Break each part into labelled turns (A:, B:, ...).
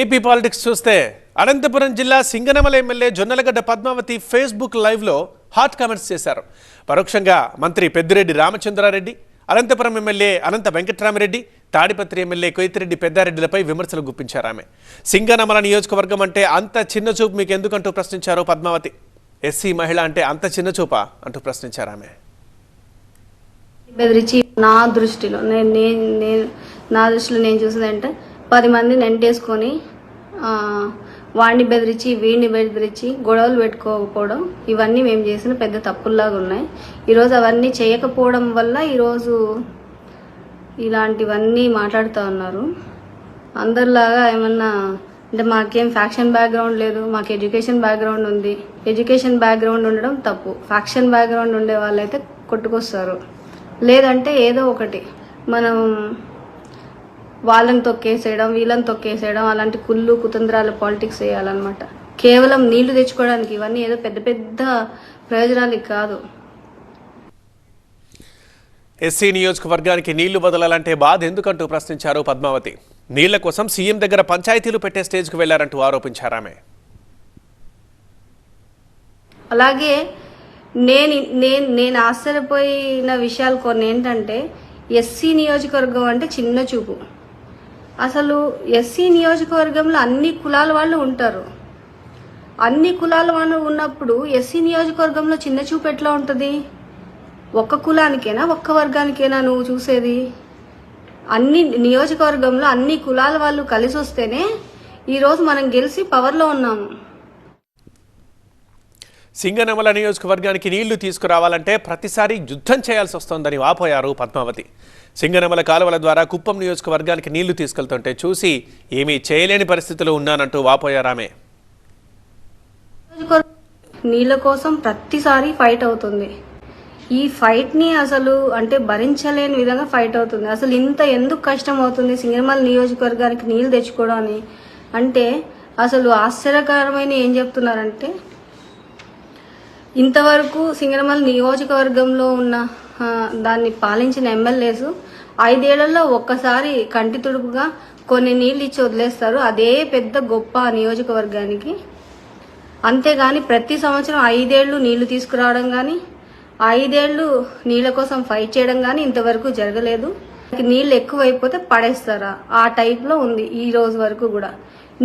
A: AP politics చూస్తే అనంతపురం జిల్లా Singanamala MLA Jonnalagadda Padmavati Facebook లైవ్లో హాట్ కామెంట్స్ చేశారు. పరోక్షంగా మంత్రి పెద్దిరెడ్డి రామచంద్రారెడ్డి, అనంతపురం ఎమ్మెల్యే అనంత వెంకట్రామిరెడ్డి, తాడిపత్రి ఎమ్మెల్యే కొయితిరెడ్డి పెద్దారెడ్డిలపై విమర్శలు గుప్పించారు. ఆమె సింగనమల నియోజకవర్గం అంటే అంత చిన్న చూపు మీకు ఎందుకంటూ ప్రశ్నించారు పద్మావతి. ఎస్సీ మహిళ అంటే అంత చిన్న చూపా అంటూ ప్రశ్నించారు. ఆమె
B: బెదిరించి నా దృష్టిలో నేను చూసేదంటే 10 మందిని ఎంటేసుకొని వాడిని బెదిరించి వీడిని బెదిరించి గొడవలు పెట్టుకోకపోవడం, ఇవన్నీ మేము చేసిన పెద్ద తప్పుల్లాగా ఉన్నాయి. ఈరోజు అవన్నీ చేయకపోవడం వల్ల ఈరోజు ఇలాంటివన్నీ మాట్లాడుతూ ఉన్నారు. అందరిలాగా ఏమన్నా అంటే మాకేం ఫ్యాక్షన్ బ్యాక్గ్రౌండ్ లేదు, మాకు ఎడ్యుకేషన్ బ్యాక్గ్రౌండ్ ఉంది. ఎడ్యుకేషన్ బ్యాక్గ్రౌండ్ ఉండడం తప్పు. ఫ్యాక్షన్ బ్యాక్గ్రౌండ్ ఉండే వాళ్ళైతే కొట్టుకొస్తారు. లేదంటే ఏదో ఒకటి మనం వాళ్ళని తొక్కేసేయడం, వీళ్ళని తొక్కేసేయడం, అలాంటి కుళ్ళు కుతంత్రాల పాలిటిక్స్ చేయాలన్నమాట. కేవలం నీళ్లు తెచ్చుకోవడానికి ఇవన్నీ ఏదో పెద్ద పెద్ద ప్రయోజనాలు కాదు.
A: ఎస్సీ నియోజకవర్గానికి నీళ్లు వదలాలంటే బాధ ఎందుకంటూ ప్రశ్నించారు పద్మావతి. నీళ్ల కోసం సీఎం దగ్గర పంచాయతీలు పెట్టే స్టేజ్కు వెళ్లారంటూ ఆరోపించారు. ఆమె
B: అలాగే నేను ఆశ్చర్యపోయిన విషయాలు కొన్ని ఏంటంటే, ఎస్సీ నియోజకవర్గం అంటే చిన్న చూపు. అసలు ఎస్సీ నియోజకవర్గంలో అన్ని కులాల వాళ్ళు ఉంటారు. అన్ని కులాల వాళ్ళు ఉన్నప్పుడు ఎస్సీ నియోజకవర్గంలో చిన్న చూపు ఎట్లా ఉంటుంది? ఒక్క కులానికైనా ఒక్క వర్గానికైనా నువ్వు చూసేది? అన్ని నియోజకవర్గంలో అన్ని కులాల వాళ్ళు కలిసి వస్తేనే ఈరోజు మనం గెలిచి పవర్లో ఉన్నాము.
A: సింగనమల నియోజకవర్గానికి నీళ్లు తీసుకురావాలంటే ప్రతిసారి యుద్ధం చేయాల్సి వస్తోందని వాపోయారు పద్మావతి. సింగనమల కాలువల ద్వారా కుప్పం నియోజకవర్గానికి నీళ్లు తీసుకెళ్తుంటే చూసి ఏమీ చేయలేని పరిస్థితిలో ఉన్నానంటూ వాపోయారు. ఆమె
B: నీళ్ళ కోసం ప్రతిసారి ఫైట్ అవుతుంది. ఈ ఫైట్ని అసలు అంటే భరించలేని విధంగా ఫైట్ అవుతుంది. అసలు ఇంత ఎందుకు కష్టం అవుతుంది సింగనమల నియోజకవర్గానికి నీళ్లు తెచ్చుకోవడానికి అంటే అసలు ఆశ్చర్యకరమైన ఏం చెప్తున్నారంటే, ఇంతవరకు సింగనమల నియోజకవర్గంలో ఉన్న దాన్ని పాలించిన ఎమ్మెల్యేస్ 5 ఏళ్లలో ఒక్కసారి కంటి తుడుపుగా కొన్ని నీళ్ళు ఇచ్చి వదిలేస్తారు. అదే పెద్ద గొప్ప నియోజకవర్గానికి. అంతేగాని ప్రతి సంవత్సరం 5 ఏళ్ళు నీళ్లు తీసుకురావడం కానీ, 5 ఏళ్ళు నీళ్ళ కోసం ఫైట్ చేయడం కానీ ఇంతవరకు జరగలేదు. నీళ్ళు ఎక్కువైపోతే పడేస్తారా ఆ టైప్లో ఉంది ఈ రోజు వరకు కూడా.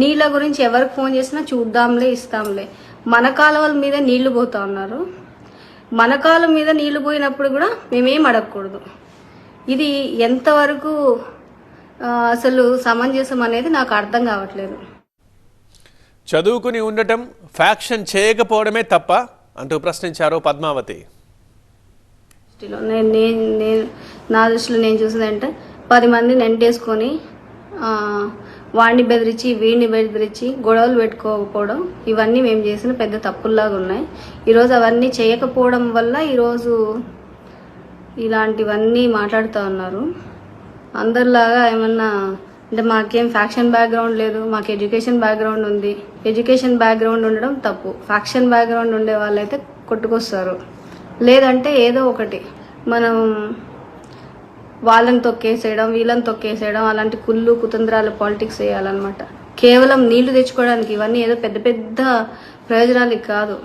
B: నీళ్ళ గురించి ఎవరికి ఫోన్ చేసినా చూద్దాంలే, ఇస్తాంలే. మన కాలువల మీద నీళ్లు పోతా ఉన్నారు. మన కాలం మీద నీళ్లు పోయినప్పుడు కూడా మేమేం అడగకూడదు. ఇది ఎంతవరకు అసలు సమంజసం అనేది నాకు అర్థం కావట్లేదు.
A: చదువుకుని ఉండటం ఫ్యాక్షన్ చేయకపోవడమే తప్ప అంటూ ప్రశ్నించారు పద్మావతి.
B: నా దృష్టిలో నేను చూసేదంటే 10 మందిని ఎంటేసుకొని వాడిని బెదిరించి వీడిని బెదిరించి గొడవలు పెట్టుకోకపోవడం, ఇవన్నీ మేము చేసిన పెద్ద తప్పుల్లాగా ఉన్నాయి. ఈరోజు అవన్నీ చేయకపోవడం వల్ల ఈరోజు ఇలాంటివన్నీ మాట్లాడుతూ ఉన్నారు. అందరిలాగా ఏమన్నా అంటే మాకేం ఫ్యాక్షన్ బ్యాక్గ్రౌండ్ లేదు, మాకు ఎడ్యుకేషన్ బ్యాక్గ్రౌండ్ ఉంది. ఎడ్యుకేషన్ బ్యాక్గ్రౌండ్ ఉండడం తప్పు. ఫ్యాక్షన్ బ్యాక్గ్రౌండ్ ఉండే వాళ్ళైతే కొట్టుకొస్తారు. లేదంటే ఏదో ఒకటి మనం వాళ్ళని తొక్కేసేయడం, వీళ్ళని తొక్కేసేయడం, అలాంటి కుళ్ళు కుతంత్రాల పాలిటిక్స్ చేయాలన్నమాట. కేవలం నీళ్లు తెచ్చుకోవడానికి ఇవన్నీ ఏదో పెద్ద పెద్ద ప్రయోజనాలు కాదు.